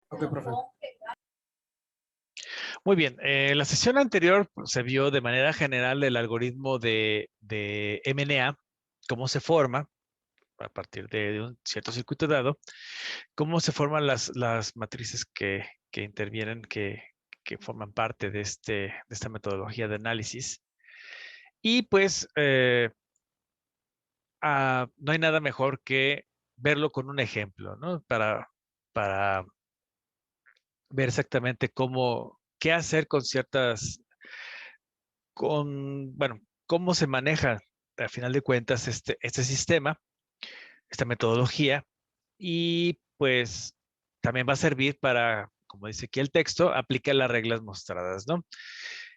Ok, profe. Muy bien, la sesión anterior pues, se vio de manera general el algoritmo de MNA, cómo se forma a partir de un cierto circuito dado, cómo se forman las matrices que intervienen, que forman parte de esta metodología de análisis. Y pues no hay nada mejor que verlo con un ejemplo, ¿no? Para ver exactamente qué hacer con bueno, cómo se maneja al final de cuentas este sistema, esta metodología, y pues también va a servir para, como dice aquí el texto, aplicar las reglas mostradas, ¿no?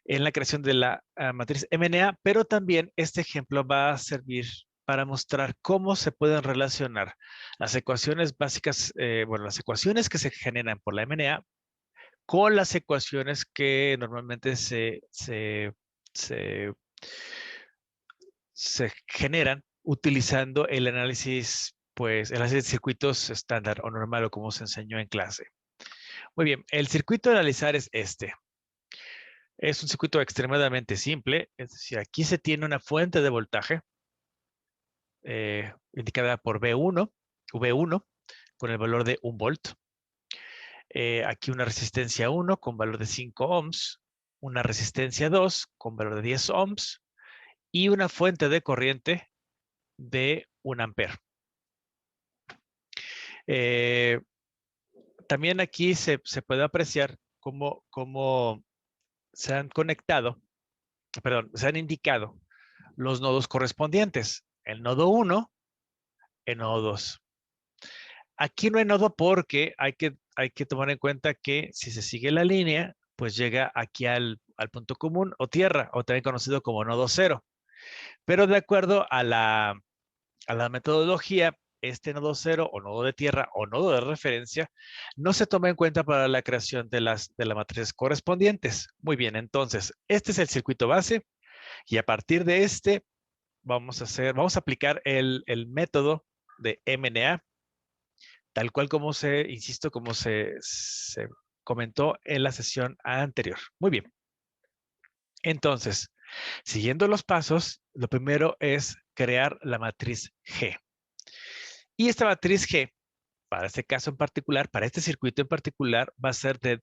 En la creación de la matriz MNA, pero también este ejemplo va a servir para mostrar cómo se pueden relacionar las ecuaciones básicas, bueno, las ecuaciones que se generan por la MNA con las ecuaciones que normalmente se se generan utilizando el análisis, pues, el análisis de circuitos estándar o normal o como se enseñó en clase. Muy bien, el circuito a analizar es este. Es un circuito extremadamente simple, es decir, aquí se tiene una fuente de voltaje indicada por V1, con el valor de 1 volt. Aquí una resistencia 1 con valor de 5 ohms, una resistencia 2 con valor de 10 ohms y una fuente de corriente de 1 ampere. Eh, También aquí se puede apreciar cómo se han conectado, perdón, se han indicado los nodos correspondientes. El nodo 1, el nodo 2. Aquí no hay nodo porque hay que tomar en cuenta que si se sigue la línea, pues llega aquí al punto común o tierra, o también conocido como nodo 0. Pero de acuerdo a la metodología, este nodo 0 o nodo de tierra o nodo de referencia no se toma en cuenta para la creación de las matrices correspondientes. Muy bien, entonces, este es el circuito base y a partir de este vamos a aplicar el método de MNA, tal cual como insisto, como se comentó en la sesión anterior. Muy bien. Entonces, siguiendo los pasos, lo primero es crear la matriz G. Y esta matriz G, para este caso en particular, para este circuito en particular, va a ser de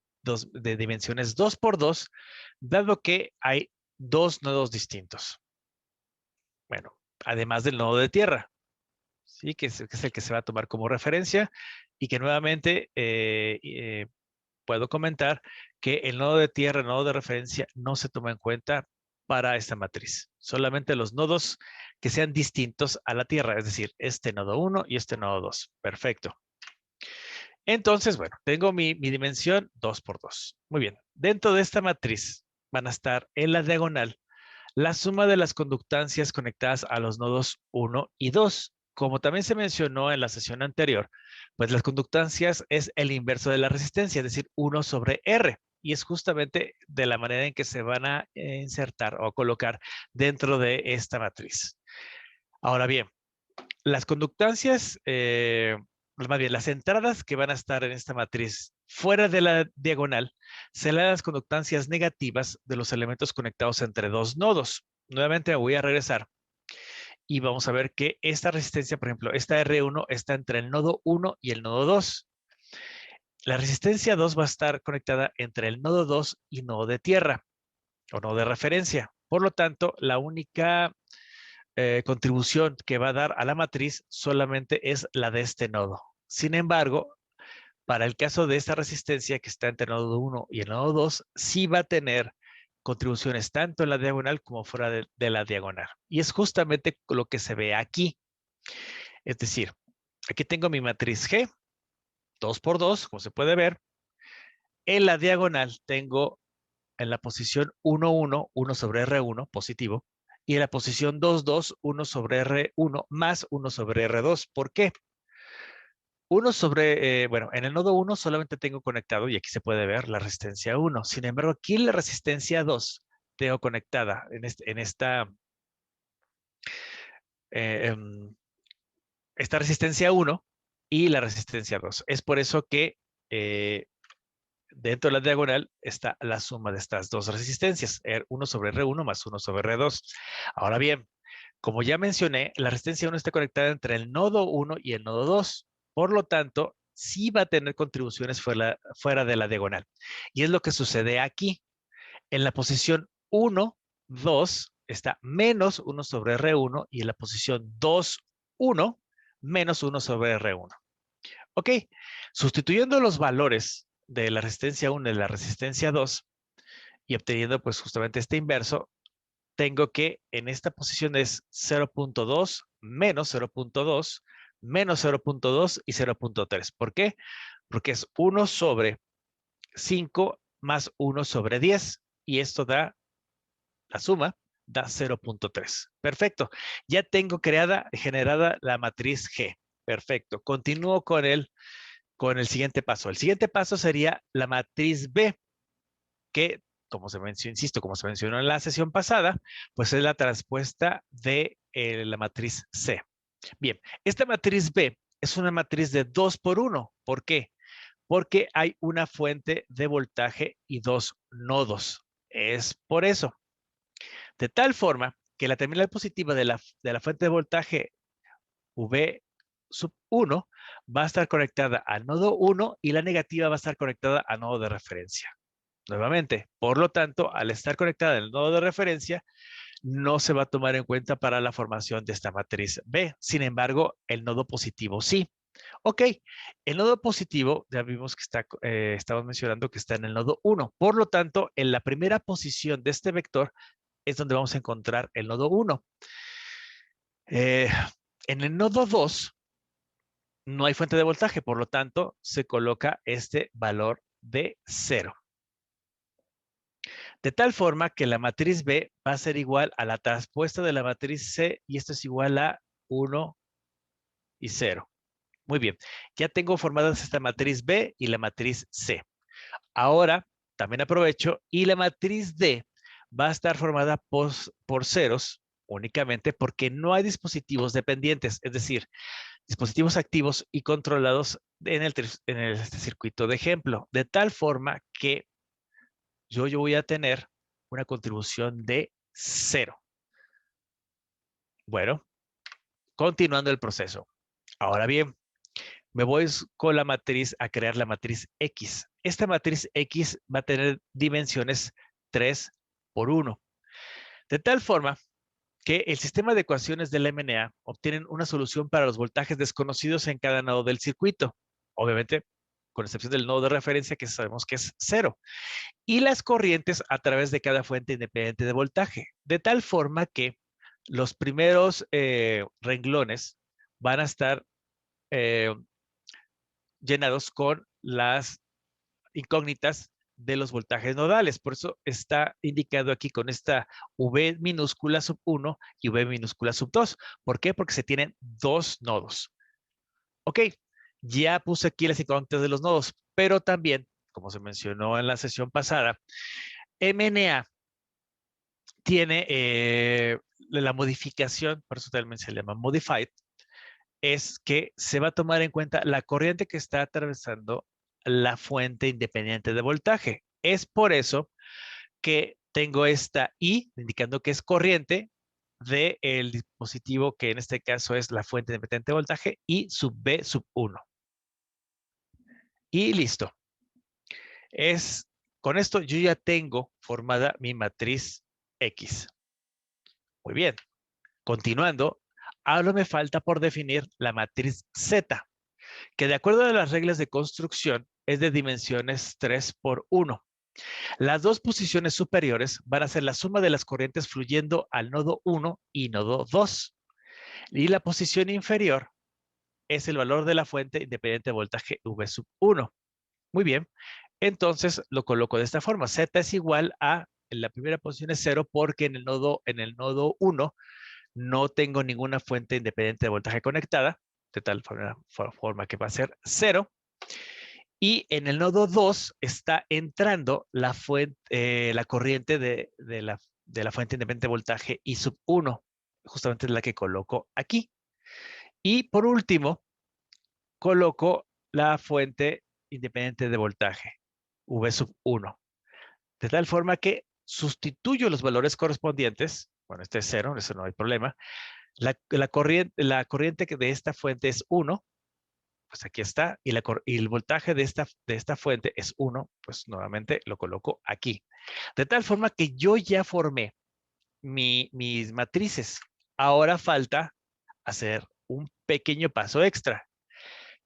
dimensiones 2 por 2, dado que hay dos nodos distintos. Bueno, además del nodo de tierra, ¿sí? Que es el que se va a tomar como referencia y que nuevamente puedo comentar que el nodo de tierra, el nodo de referencia, no se toma en cuenta para esta matriz. Solamente los nodos que sean distintos a la tierra, es decir, este nodo 1 y este nodo 2. Perfecto. Entonces, bueno, tengo mi dimensión 2 por 2. Muy bien. Dentro de esta matriz van a estar en la diagonal la suma de las conductancias conectadas a los nodos 1 y 2. Como también se mencionó en la sesión anterior, pues las conductancias es el inverso de la resistencia, es decir, 1 sobre R. Y es justamente de la manera en que se van a insertar o colocar dentro de esta matriz. Ahora bien, las conductancias, más bien las entradas que van a estar en esta matriz fuera de la diagonal serán las conductancias negativas de los elementos conectados entre dos nodos. Nuevamente voy a regresar y vamos a ver que esta resistencia, por ejemplo, esta R1 está entre el nodo 1 y el nodo 2. La resistencia 2 va a estar conectada entre el nodo 2 y nodo de tierra o nodo de referencia. Por lo tanto, la única contribución que va a dar a la matriz solamente es la de este nodo. Sin embargo, para el caso de esta resistencia que está entre el nodo 1 y el nodo 2, sí va a tener contribuciones tanto en la diagonal como fuera de la diagonal. Y es justamente lo que se ve aquí. Es decir, aquí tengo mi matriz G, 2 por 2, como se puede ver. En la diagonal tengo en la posición 1, 1, 1 sobre R1, positivo. Y en la posición 2, 2, 1 sobre R1 más 1 sobre R2. ¿Por qué? 1 sobre, bueno, en el nodo 1 solamente tengo conectado, y aquí se puede ver la resistencia 1. Sin embargo, aquí la resistencia 2 tengo conectada eh, em, esta resistencia 1 y la resistencia 2. Es por eso que dentro de la diagonal está la suma de estas dos resistencias, R1 sobre R1 más 1 sobre R2. Ahora bien, como ya mencioné, la resistencia 1 está conectada entre el nodo 1 y el nodo 2. Por lo tanto, sí va a tener contribuciones fuera de la diagonal. Y es lo que sucede aquí. En la posición 1, 2 está menos 1 sobre R1 y en la posición 2, 1 menos 1 sobre R1. Ok, sustituyendo los valores de la resistencia 1 y de la resistencia 2 y obteniendo pues justamente este inverso, tengo que en esta posición es 0.2 menos 0.2 menos 0.2 y 0.3. ¿Por qué? Porque es 1 sobre 5 más 1 sobre 10 y esto da, la suma, da 0.3. Perfecto. Ya tengo generada la matriz G. Perfecto. Continúo con el siguiente paso. El siguiente paso sería la matriz B, que, como se mencionó, insisto, como se mencionó en la sesión pasada, pues es la transpuesta de la matriz C. Bien, esta matriz B es una matriz de 2 por 1. ¿Por qué? Porque hay una fuente de voltaje y dos nodos. Es por eso. De tal forma que la terminal positiva de la fuente de voltaje V sub 1 va a estar conectada al nodo 1 y la negativa va a estar conectada al nodo de referencia. Nuevamente, por lo tanto, al estar conectada al nodo de referencia, no se va a tomar en cuenta para la formación de esta matriz B. Sin embargo, el nodo positivo sí. Ok, el nodo positivo, ya vimos que estamos mencionando que está en el nodo 1. Por lo tanto, en la primera posición de este vector es donde vamos a encontrar el nodo 1. En el nodo 2 no hay fuente de voltaje, por lo tanto, se coloca este valor de 0. De tal forma que la matriz B va a ser igual a la transpuesta de la matriz C y esto es igual a 1 y 0. Muy bien, ya tengo formadas esta matriz B y la matriz C. Ahora, también aprovecho y la matriz D va a estar formada por ceros únicamente porque no hay dispositivos dependientes, es decir, dispositivos activos y controlados en este circuito de ejemplo, de tal forma que yo voy a tener una contribución de 0. Bueno, continuando el proceso. Ahora bien, me voy con la matriz a crear la matriz X. Esta matriz X va a tener dimensiones 3 por 1. De tal forma que el sistema de ecuaciones del MNA obtienen una solución para los voltajes desconocidos en cada nodo del circuito. Obviamente, con excepción del nodo de referencia que sabemos que es 0. Y las corrientes a través de cada fuente independiente de voltaje. De tal forma que los primeros renglones van a estar eh, llenados con las incógnitas de los voltajes nodales. Por eso está indicado aquí con esta V minúscula sub 1 y V minúscula sub 2. ¿Por qué? Porque se tienen dos nodos. Ok, ya puse aquí las incógnitas de los nodos, pero también, como se mencionó en la sesión pasada, MNA tiene la modificación, por eso también se llama modified, es que se va a tomar en cuenta la corriente que está atravesando la fuente independiente de voltaje. Es por eso que tengo esta I, indicando que es corriente del dispositivo, que en este caso es la fuente independiente de voltaje, y sub B sub 1. Y listo. Con esto yo ya tengo formada mi matriz X. Muy bien. Continuando, ahora me falta por definir la matriz Z, que de acuerdo a las reglas de construcción es de dimensiones 3 por 1. Las dos posiciones superiores van a ser la suma de las corrientes fluyendo al nodo 1 y nodo 2. Y la posición inferior es el valor de la fuente independiente de voltaje V sub 1. Muy bien. Entonces lo coloco de esta forma. Z es igual a, en la primera posición es 0 porque en el nodo 1 no tengo ninguna fuente independiente de voltaje conectada, de tal forma que va a ser 0. Y en el nodo 2 está entrando la corriente de la fuente independiente de voltaje I sub 1, justamente la que coloco aquí. Y por último, coloco la fuente independiente de voltaje. V sub 1. De tal forma que sustituyo los valores correspondientes. Bueno, este es 0, eso no hay problema. La corriente de esta fuente es 1, pues aquí está. Y el voltaje de esta fuente es 1, pues nuevamente lo coloco aquí. De tal forma que yo ya formé mis matrices. Ahora falta hacer un pequeño paso extra,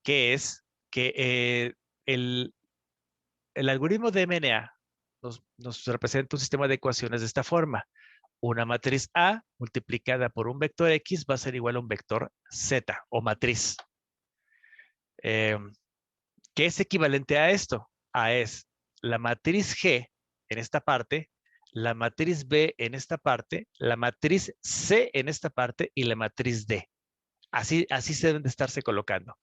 que es que el algoritmo de MNA nos representa un sistema de ecuaciones de esta forma. Una matriz A multiplicada por un vector X va a ser igual a un vector Z o matriz. ¿Qué es equivalente a esto? Es la matriz G en esta parte, la matriz B en esta parte, la matriz C en esta parte y la matriz D. Así se deben de estarse colocando.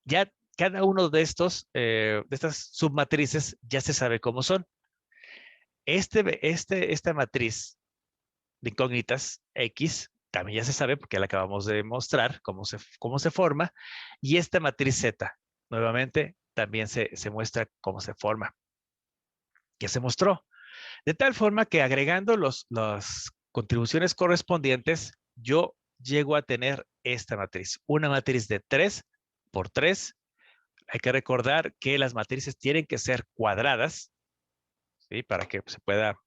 Ya cada uno de estas submatrices ya se sabe cómo son. Esta matriz de incógnitas X también ya se sabe porque ya la acabamos de mostrar cómo se forma. Y esta matriz Z, nuevamente, también se muestra cómo se forma. Ya se mostró. De tal forma que agregando las contribuciones correspondientes, yo llego a tener esta matriz. Una matriz de 3 por 3. Hay que recordar que las matrices tienen que ser cuadradas, ¿sí? Para que se pueda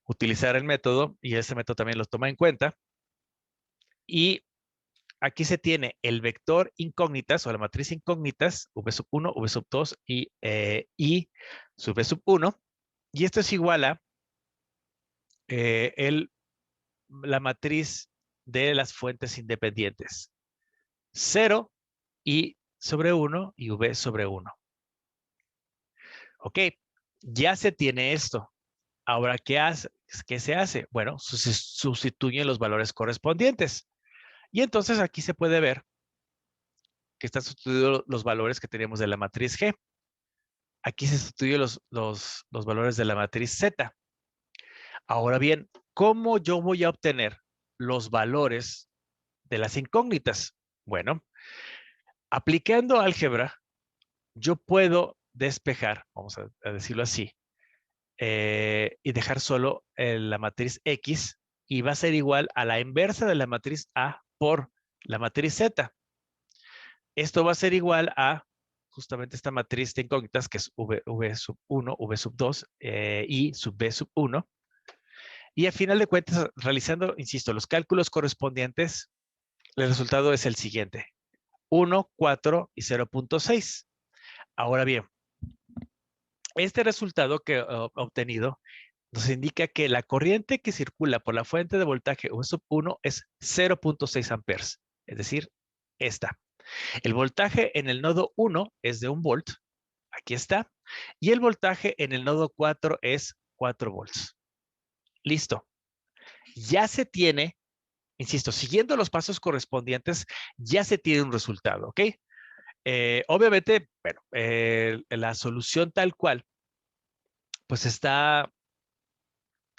utilizar el método, y este método también lo toma en cuenta. Y aquí se tiene el vector incógnitas o la matriz incógnitas, V sub 1, V sub 2 y sub V sub 1. Y esto es igual a la matriz de las fuentes independientes. 0 I sobre 1 y V sobre 1. Ok, ya se tiene esto. Ahora, ¿qué se hace? Bueno, se sustituyen los valores correspondientes. Y entonces aquí se puede ver que están sustituidos los valores que teníamos de la matriz G. Aquí se sustituyen los valores de la matriz Z. Ahora bien, ¿cómo yo voy a obtener los valores de las incógnitas? Bueno, aplicando álgebra, yo puedo despejar, vamos a decirlo así, y dejar solo la matriz X, y va a ser igual a la inversa de la matriz A por la matriz Z. Esto va a ser igual a justamente esta matriz de incógnitas, que es V sub 1, V sub 2 y sub B sub 1. Y al final de cuentas, realizando, insisto, los cálculos correspondientes, el resultado es el siguiente: 1, 4 y 0.6. Ahora bien, este resultado que he obtenido nos indica que la corriente que circula por la fuente de voltaje V sub 1 es 0.6 amperes, es decir, esta. El voltaje en el nodo 1 es de 1 volt, aquí está, y el voltaje en el nodo 4 es 4 volts. Listo. Ya se tiene, insisto, siguiendo los pasos correspondientes, ya se tiene un resultado, ¿ok? Obviamente, bueno, la solución tal cual, pues está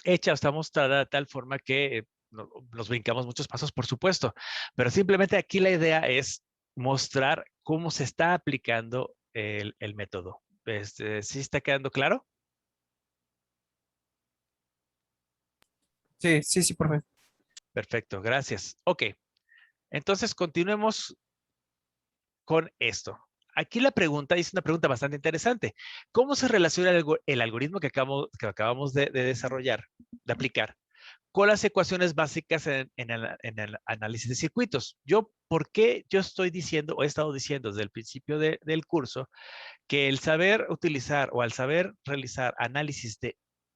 hecha, está mostrada de tal forma que nos brincamos muchos pasos, por supuesto, pero simplemente aquí la idea es mostrar cómo se está aplicando el método. ¿Sí está quedando claro? Sí, sí, sí, profe. Perfecto, gracias. Ok, entonces continuemos con esto. Aquí la pregunta es una pregunta bastante interesante. ¿Cómo se relaciona el algoritmo que acabamos de desarrollar, de aplicar, con las ecuaciones básicas en el análisis de circuitos? ¿Por qué yo estoy diciendo, o he estado diciendo desde el principio del curso, que el saber utilizar o al saber realizar análisis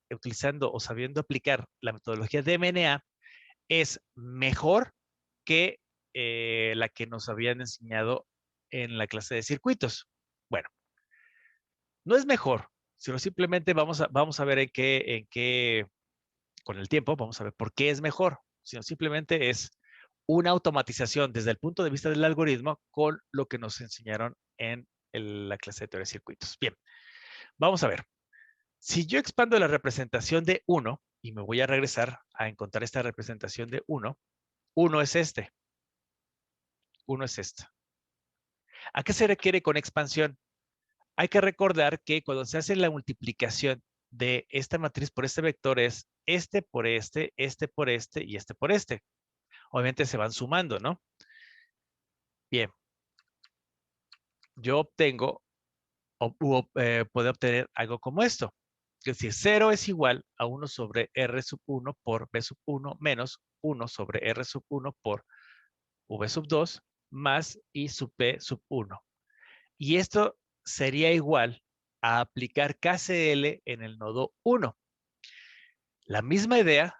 utilizando o sabiendo aplicar la metodología de MNA es mejor que la que nos habían enseñado en la clase de circuitos? Bueno, no es mejor, sino simplemente vamos a ver con el tiempo, vamos a ver por qué es mejor, sino simplemente es una automatización desde el punto de vista del algoritmo con lo que nos enseñaron en la clase de teoría de circuitos. Bien, vamos a ver. Si yo expando la representación de 1 y me voy a regresar a encontrar esta representación de 1, 1 es este, 1 es esta. ¿A qué se requiere con expansión? hay que recordar que cuando se hace la multiplicación de esta matriz por este vector es este por este por este y este por este. Obviamente se van sumando, ¿no? Bien. Yo obtengo, puedo obtener algo como esto. Es decir, 0 es igual a 1 sobre R sub 1 por B sub 1 menos 1 sobre R sub 1 por V sub 2 más I sub P sub 1. Y esto sería igual a aplicar KCL en el nodo 1. La misma idea,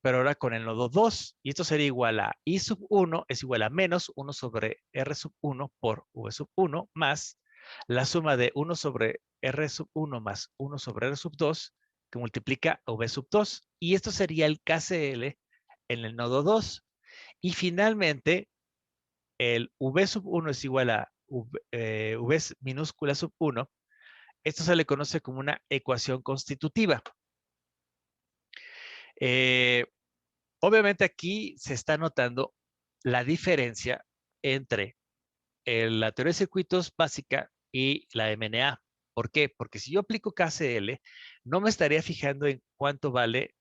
pero ahora con el nodo 2. Y esto sería igual a I sub 1 es igual a menos 1 sobre R sub 1 por V sub 1 más la suma de 1 sobre R sub 1 más 1 sobre R sub 2 que multiplica a V sub 2. Y esto sería el KCL en el nodo 2. Y finalmente, el V sub 1 es igual a V minúscula sub 1. Esto se le conoce como una ecuación constitutiva. Obviamente aquí se está notando la diferencia entre la teoría de circuitos básica y la MNA. ¿Por qué? Porque si yo aplico KCL, no me estaría fijando en cuánto vale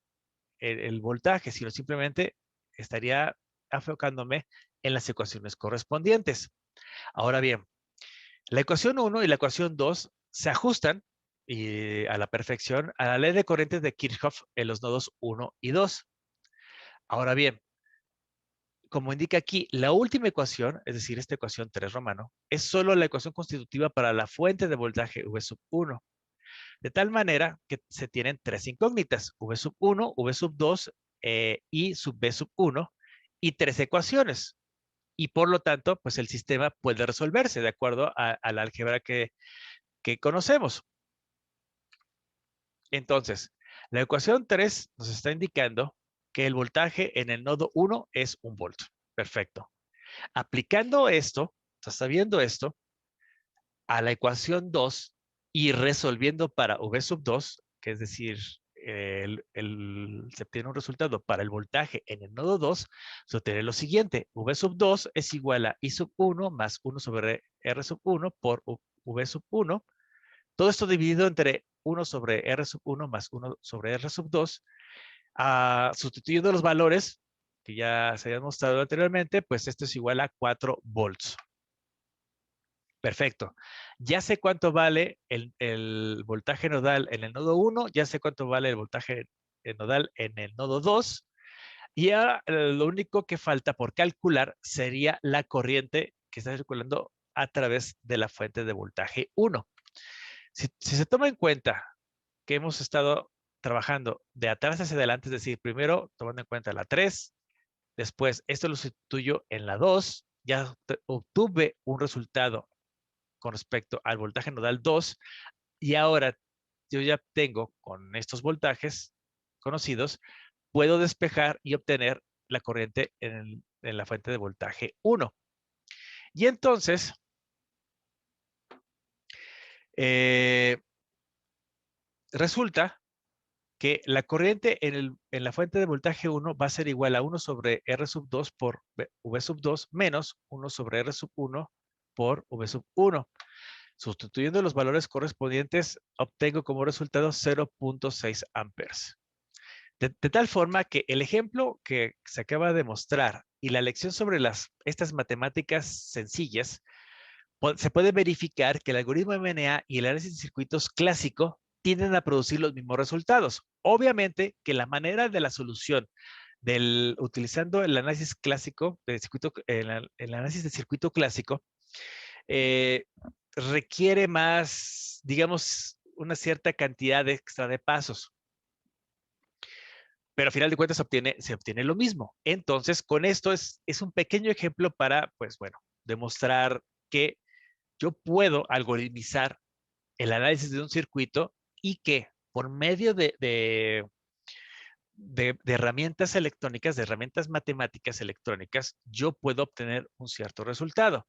el voltaje, sino simplemente estaría enfocándome en las ecuaciones correspondientes. Ahora bien, la ecuación 1 y la ecuación 2 se ajustan a la perfección a la ley de corrientes de Kirchhoff en los nodos 1 y 2. Ahora bien, como indica aquí, la última ecuación, es decir, esta ecuación 3 romano, es solo la ecuación constitutiva para la fuente de voltaje V sub 1. De tal manera que se tienen tres incógnitas, V sub 1, V sub 2 y sub B sub 1, y tres ecuaciones. Y por lo tanto, pues el sistema puede resolverse de acuerdo a la álgebra que conocemos. Entonces, la ecuación 3 nos está indicando que el voltaje en el nodo 1 es 1 volt. Perfecto. Aplicando esto, sabiendo esto, a la ecuación 2 y resolviendo para V sub 2, que es decir, se obtiene un resultado para el voltaje en el nodo 2, se obtiene lo siguiente. V sub 2 es igual a I sub 1 más 1 sobre R sub 1 por V sub 1. Todo esto dividido entre 1 sobre R sub 1 más 1 sobre R sub 2. Sustituyendo los valores que ya se habían mostrado anteriormente, pues esto es igual a 4 volts. Perfecto. Ya sé cuánto vale el voltaje nodal en el nodo 1, ya sé cuánto vale el voltaje nodal en el nodo 2, y ahora lo único que falta por calcular sería la corriente que está circulando a través de la fuente de voltaje 1. Si se toma en cuenta que hemos estado trabajando de atrás hacia adelante, es decir, primero tomando en cuenta la 3, después esto lo sustituyo en la 2, ya obtuve un resultado con respecto al voltaje nodal 2, y ahora yo ya tengo con estos voltajes conocidos, puedo despejar y obtener la corriente en la fuente de voltaje 1. Y entonces, resulta que la corriente en la fuente de voltaje 1 va a ser igual a 1 sobre R sub 2 por V sub 2 menos 1 sobre R sub 1 por V sub 1. Sustituyendo los valores correspondientes, obtengo como resultado 0.6 amperes. De tal forma que el ejemplo que se acaba de mostrar y la lección sobre estas matemáticas sencillas, se puede verificar que el algoritmo MNA y el análisis de circuitos clásico tienden a producir los mismos resultados. Obviamente que la manera de la solución utilizando el análisis clásico, el análisis de circuito clásico, requiere más, digamos, una cierta cantidad extra de pasos. Pero al final de cuentas se obtiene lo mismo. Entonces, con esto es un pequeño ejemplo para, pues bueno, demostrar que yo puedo algoritmizar el análisis de un circuito y que por medio de herramientas electrónicas, de herramientas matemáticas electrónicas, yo puedo obtener un cierto resultado.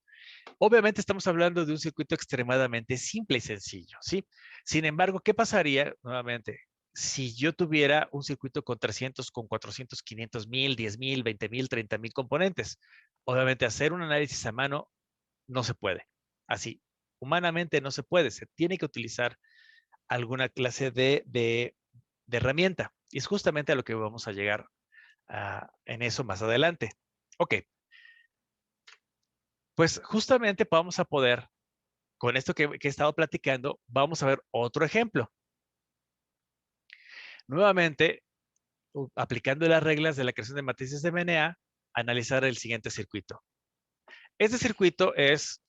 Obviamente estamos hablando de un circuito extremadamente simple y sencillo, ¿sí? Sin embargo, ¿qué pasaría, nuevamente, si yo tuviera un circuito con 300, con 400, 500 mil, 10 mil, 20 mil, 30 mil componentes? Obviamente hacer un análisis a mano no se puede. Así, Humanamente no se puede, se tiene que utilizar alguna clase de herramienta. Y es justamente a lo que vamos a llegar en eso más adelante. Ok, pues justamente vamos a poder, con esto que he estado platicando, vamos a ver otro ejemplo. Nuevamente, aplicando las reglas de la creación de matrices de MNA, analizar el siguiente circuito. Este circuito es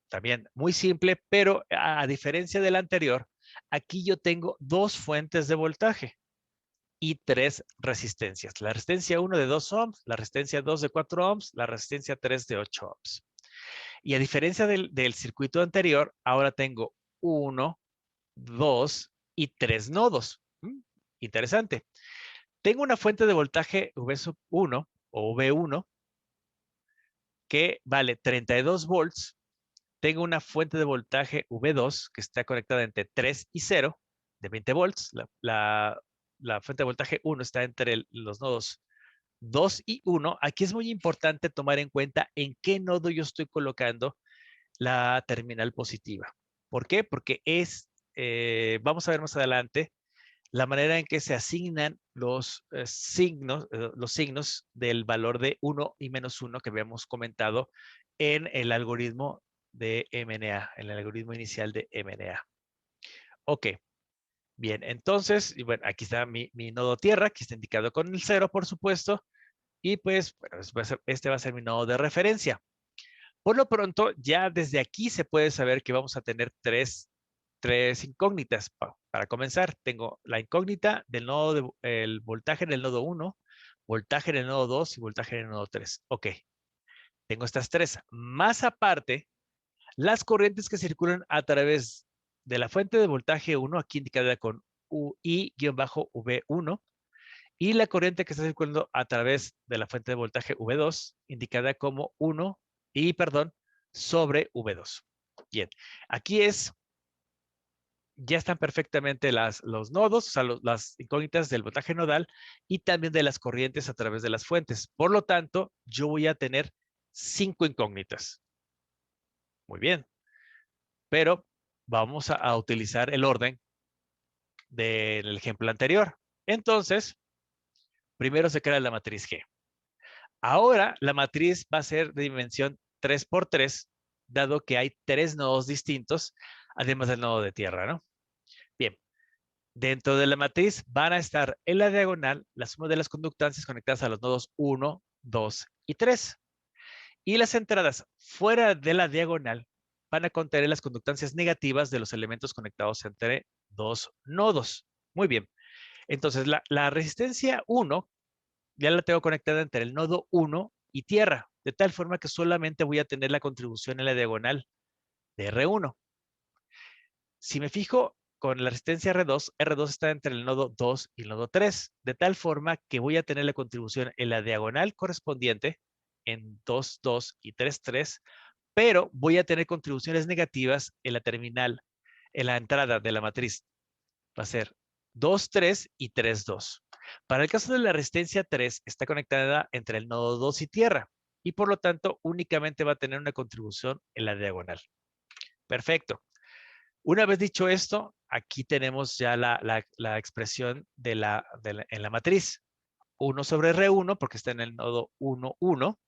también muy simple, pero a diferencia del anterior, aquí yo tengo dos fuentes de voltaje y tres resistencias. La resistencia 1 de 2 ohms, la resistencia 2 de 4 ohms, la resistencia 3 de 8 ohms. Y a diferencia del circuito anterior, ahora tengo 1, 2 y 3 nodos. Interesante. Tengo una fuente de voltaje V1 o V1 que vale 32 volts. Tengo una fuente de voltaje V2 que está conectada entre 3 y 0 de 20 volts. La fuente de voltaje 1 está entre los nodos 2 y 1. Aquí es muy importante tomar en cuenta en qué nodo yo estoy colocando la terminal positiva. ¿Por qué? Porque vamos a ver más adelante, la manera en que se asignan los signos del valor de 1 y menos 1 que habíamos comentado en el algoritmo de MNA, en el algoritmo inicial de MNA. Ok, bien, entonces, y bueno, aquí está mi nodo tierra, que está indicado con el 0, por supuesto, y pues, bueno, este va a ser mi nodo de referencia. Por lo pronto, ya desde aquí se puede saber que vamos a tener tres incógnitas. Para comenzar, tengo la incógnita del nodo, el voltaje en el nodo 1, voltaje en el nodo 2 y voltaje en el nodo 3. Ok, tengo estas tres. Más aparte, las corrientes que circulan a través de la fuente de voltaje 1, aquí indicada con UI-V1, y la corriente que está circulando a través de la fuente de voltaje V2, indicada como 1 y, perdón, sobre V2. Bien, aquí ya están perfectamente los nodos, o sea, las incógnitas del voltaje nodal y también de las corrientes a través de las fuentes. Por lo tanto, yo voy a tener 5 incógnitas. Muy bien, pero vamos a utilizar el orden del ejemplo anterior. Entonces, primero se crea la matriz G. Ahora la matriz va a ser de dimensión 3 por 3, dado que hay 3 nodos distintos, además del nodo de tierra, ¿no? Bien, dentro de la matriz van a estar en la diagonal la suma de las conductancias conectadas a los nodos 1, 2 y 3. Y las entradas fuera de la diagonal van a contener las conductancias negativas de los elementos conectados entre dos nodos. Muy bien. Entonces, la resistencia 1 ya la tengo conectada entre el nodo 1 y tierra, de tal forma que solamente voy a tener la contribución en la diagonal de R1. Si me fijo con la resistencia R2, R2 está entre el nodo 2 y el nodo 3, de tal forma que voy a tener la contribución en la diagonal correspondiente en 2, 2 y 3, 3, pero voy a tener contribuciones negativas en la terminal, en la entrada de la matriz. Va a ser 2, 3 y 3, 2. Para el caso de la resistencia 3, está conectada entre el nodo 2 y tierra, y por lo tanto únicamente va a tener una contribución en la diagonal. Perfecto. Una vez dicho esto, aquí tenemos ya la expresión en la matriz. 1 sobre R1, porque está en el nodo 1, 1.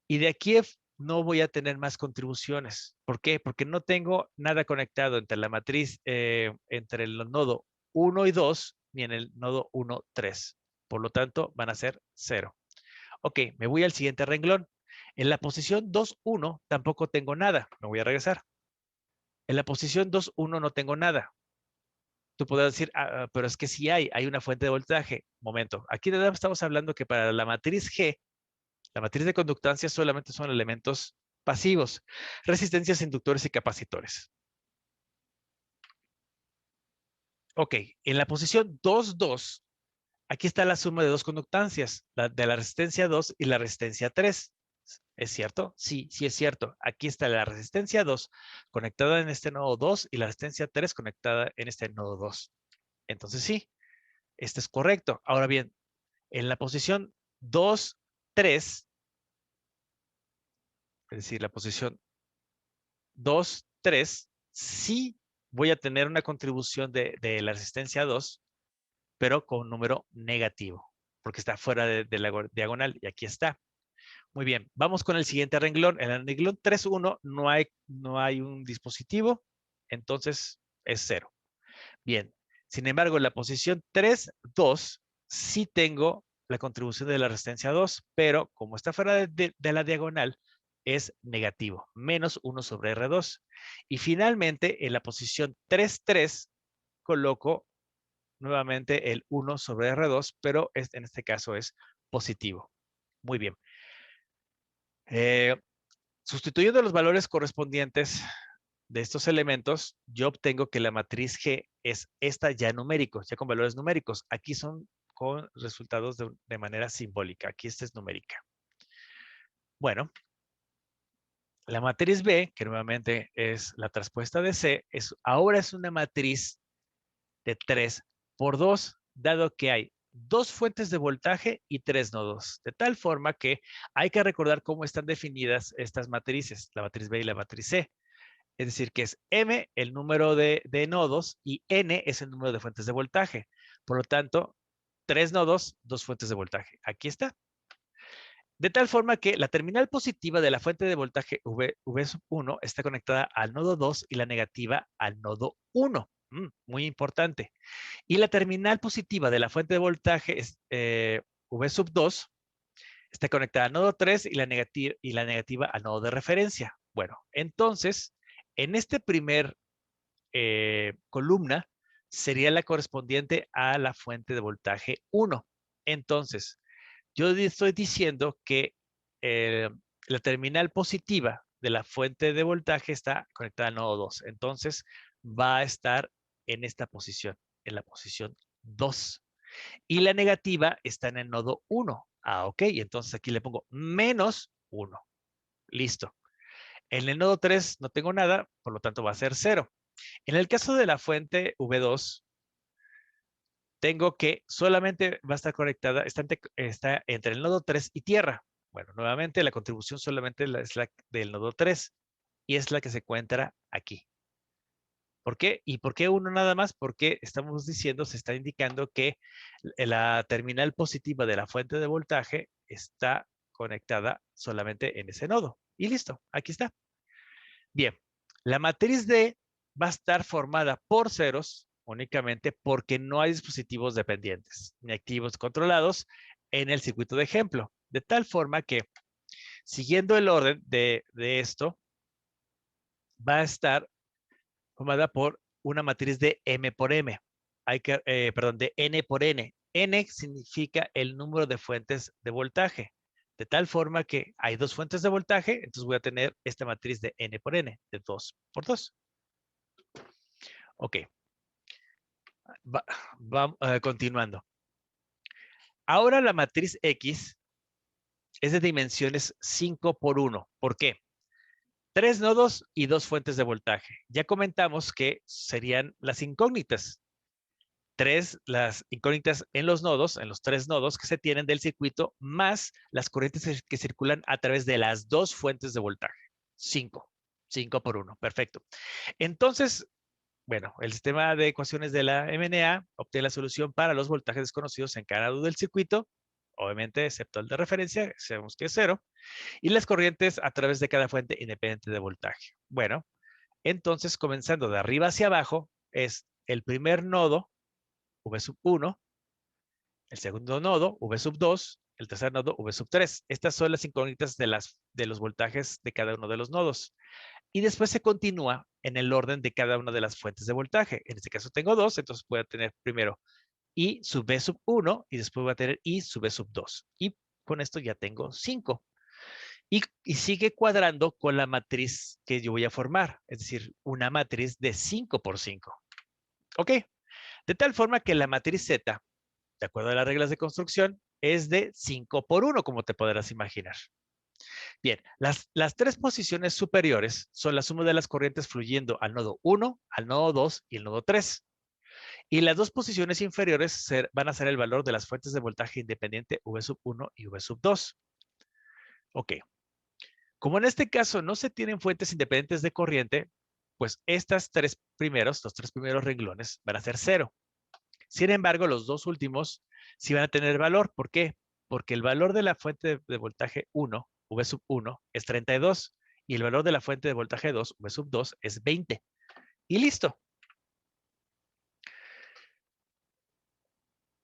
Y de aquí no voy a tener más contribuciones. ¿Por qué? Porque no tengo nada conectado entre la matriz, entre el nodo 1 y 2, ni en el nodo 1, 3. Por lo tanto, van a ser 0. Ok, me voy al siguiente renglón. En la posición 2, 1 tampoco tengo nada. Me voy a regresar. En la posición 2, 1 no tengo nada. Tú podrás decir, pero es que sí hay una fuente de voltaje. Momento, aquí estamos hablando que para la matriz G, la matriz de conductancia solamente son elementos pasivos, resistencias, inductores y capacitores. Ok, en la posición 2, 2, aquí está la suma de dos conductancias, de la resistencia 2 y la resistencia 3. ¿Es cierto? Sí, sí es cierto. Aquí está la resistencia 2 conectada en este nodo 2 y la resistencia 3 conectada en este nodo 2. Entonces sí, este es correcto. Ahora bien, en la posición 2, 3, es decir, la posición 2, 3, sí voy a tener una contribución de la resistencia 2, pero con un número negativo, porque está fuera de la diagonal y aquí está. Muy bien, vamos con el siguiente renglón. En el renglón 3.1 no hay un dispositivo, entonces es 0. Bien, sin embargo, en la posición 3.2 sí tengo la contribución de la resistencia 2, pero como está fuera de la diagonal, es negativo, menos 1 sobre R2. Y finalmente, en la posición 3.3 coloco nuevamente el 1 sobre R2, pero en este caso es positivo. Muy bien. Sustituyendo los valores correspondientes de estos elementos, yo obtengo que la matriz G es esta ya numéricos, ya con valores numéricos. Aquí son con resultados de manera simbólica. Aquí esta es numérica. Bueno, la matriz B, que nuevamente es la traspuesta de C, ahora es una matriz de 3 por 2, dado que hay 2 fuentes de voltaje y 3 nodos. De tal forma que hay que recordar cómo están definidas estas matrices, la matriz B y la matriz C. Es decir, que es M el número de nodos y N es el número de fuentes de voltaje. Por lo tanto, 3 nodos, 2 fuentes de voltaje. Aquí está. De tal forma que la terminal positiva de la fuente de voltaje V1 está conectada al nodo 2 y la negativa al nodo 1. Muy importante. Y la terminal positiva de la fuente de voltaje es, V2 está conectada al nodo 3 y la negativa al nodo de referencia. Bueno, entonces, en este primer columna sería la correspondiente a la fuente de voltaje 1. Entonces, yo estoy diciendo que eh, la terminal positiva de la fuente de voltaje está conectada al nodo 2. Entonces, va a estar en esta posición, en la posición 2. Y la negativa está en el nodo 1. Ah, ok. Entonces aquí le pongo menos 1. Listo. En el nodo 3 no tengo nada, por lo tanto va a ser 0. En el caso de la fuente V2, tengo que solamente va a estar conectada, está entre el nodo 3 y tierra. Bueno, nuevamente la contribución solamente es la del nodo 3 y es la que se encuentra aquí. ¿Por qué? ¿Y por qué uno nada más? Porque estamos diciendo, se está indicando que la terminal positiva de la fuente de voltaje está conectada solamente en ese nodo. Y listo, aquí está. Bien, la matriz D va a estar formada por ceros únicamente porque no hay dispositivos dependientes ni activos controlados en el circuito de ejemplo. De tal forma que, siguiendo el orden de esto, va a estar formada por una matriz de M por M. Perdón, de N por N. N significa el número de fuentes de voltaje. De tal forma que hay 2 fuentes de voltaje, entonces voy a tener esta matriz de N por N, de 2 por 2. Ok. Continuando. Ahora la matriz X es de dimensiones 5 por 1. ¿Por qué? 3 nodos y 2 fuentes de voltaje. Ya comentamos que serían las incógnitas. Las incógnitas en los nodos, en los 3 nodos que se tienen del circuito, más las corrientes que circulan a través de las 2 fuentes de voltaje. 5. 5 por 1. Perfecto. Entonces, bueno, el sistema de ecuaciones de la MNA obtiene la solución para los voltajes desconocidos en cada nodo del circuito, obviamente excepto el de referencia, sabemos que es 0, y las corrientes a través de cada fuente independiente de voltaje. Bueno, entonces comenzando de arriba hacia abajo, es el primer nodo, V1, el segundo nodo, V2, el tercer nodo, V3. Estas son las incógnitas de los voltajes de cada uno de los nodos. Y después se continúa en el orden de cada una de las fuentes de voltaje. En este caso tengo 2, entonces voy a tener primero I sub V1 y después voy a tener I sub V2. Y con esto ya tengo 5. Y sigue cuadrando con la matriz que yo voy a formar, es decir, una matriz de 5 por 5. ¿Ok? De tal forma que la matriz Z, de acuerdo a las reglas de construcción, es de 5 por 1, como te podrás imaginar. Bien, las 3 posiciones superiores son la suma de las corrientes fluyendo al nodo 1, al nodo 2 y el nodo 3. Y las 2 posiciones inferiores van a ser el valor de las fuentes de voltaje independiente V1 y V2. Ok. Como en este caso no se tienen fuentes independientes de corriente, pues los tres primeros renglones van a ser 0. Sin embargo, los dos últimos sí van a tener valor. ¿Por qué? Porque el valor de la fuente de voltaje 1, V sub 1, es 32 y el valor de la fuente de voltaje 2, V sub 2, es 20. Y listo.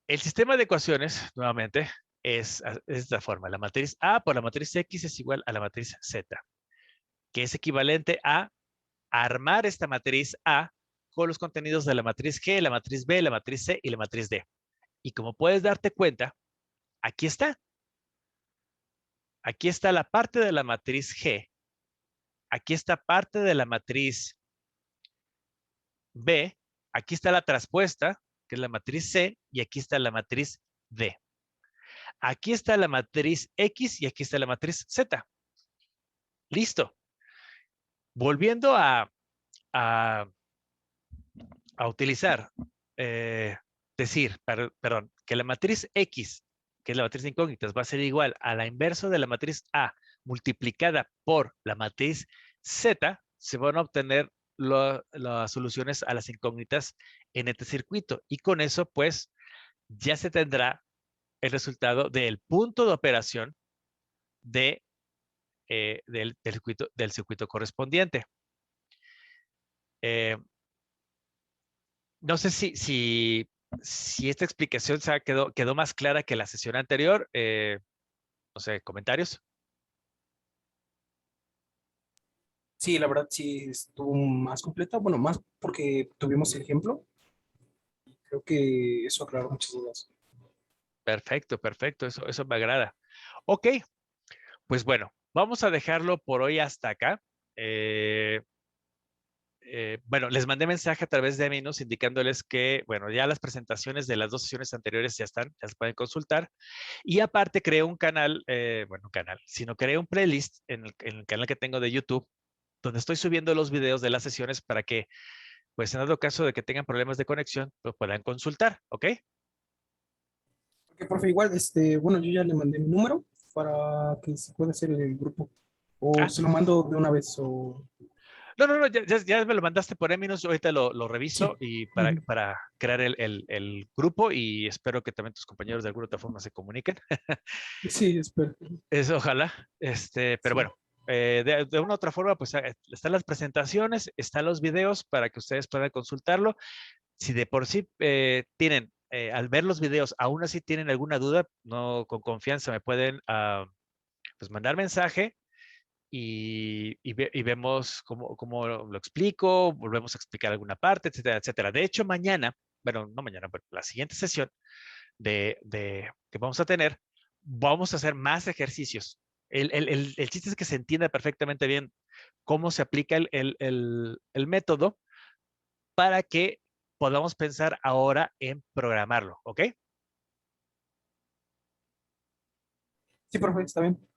El sistema de ecuaciones, nuevamente, es de esta forma. La matriz A por la matriz X es igual a la matriz Z, que es equivalente a armar esta matriz A con los contenidos de la matriz G, la matriz B, la matriz C y la matriz D. Y como puedes darte cuenta, aquí está. Aquí está la parte de la matriz G. Aquí está parte de la matriz B. Aquí está la traspuesta, que es la matriz C, y aquí está la matriz D. Aquí está la matriz X y aquí está la matriz Z. Listo. Volviendo a utilizar, perdón, que la matriz X, que es la matriz de incógnitas, va a ser igual a la inversa de la matriz A multiplicada por la matriz Z, se van a obtener las soluciones a las incógnitas en este circuito. Y con eso, pues, ya se tendrá el resultado del punto de operación del circuito correspondiente. No sé si esta explicación quedó más clara que la sesión anterior. No sé, comentarios. Sí, la verdad sí estuvo más completa. Bueno, más porque tuvimos el ejemplo. Creo que eso aclaró muchas dudas. Perfecto, perfecto. Eso me agrada. Ok, pues bueno, vamos a dejarlo por hoy hasta acá. Bueno, les mandé mensaje a través de Minos indicándoles que, bueno, ya las presentaciones de las dos sesiones anteriores ya están, ya se pueden consultar. Y aparte creé un canal, bueno, un canal, sino creé un playlist en el canal que tengo de YouTube, donde estoy subiendo los videos de las sesiones para que, pues en dado caso de que tengan problemas de conexión, lo puedan consultar, ¿ok? Porque, profe, igual, bueno, yo ya le mandé mi número para que se pueda hacer el grupo. O Ah, se lo mando de una vez, o... no, ya me lo mandaste por Eminos, yo ahorita lo reviso Sí. y Ujú. para crear el grupo y espero que también tus compañeros de alguna otra forma se comuniquen. Sí, espero. Eso, ojalá. Pero Sí. bueno, de una u otra forma, pues están las presentaciones, están los videos para que ustedes puedan consultarlo. Si de por sí tienen, al ver los videos, aún así tienen alguna duda, no con confianza me pueden pues mandar mensaje y vemos cómo lo explico, volvemos a explicar alguna parte, etcétera, etcétera. De hecho, mañana, bueno, no mañana, pero la siguiente sesión que vamos a tener, vamos a hacer más ejercicios. El chiste es que se entienda perfectamente bien cómo se aplica el método para que podamos pensar ahora en programarlo, ¿ok? Sí, profe, está bien.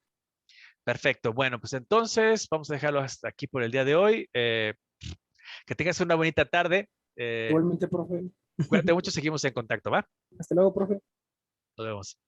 Perfecto. Bueno, pues entonces vamos a dejarlo hasta aquí por el día de hoy. Que tengas una bonita tarde. Igualmente, profe. Cuídate mucho, seguimos en contacto, ¿va? Hasta luego, profe. Nos vemos.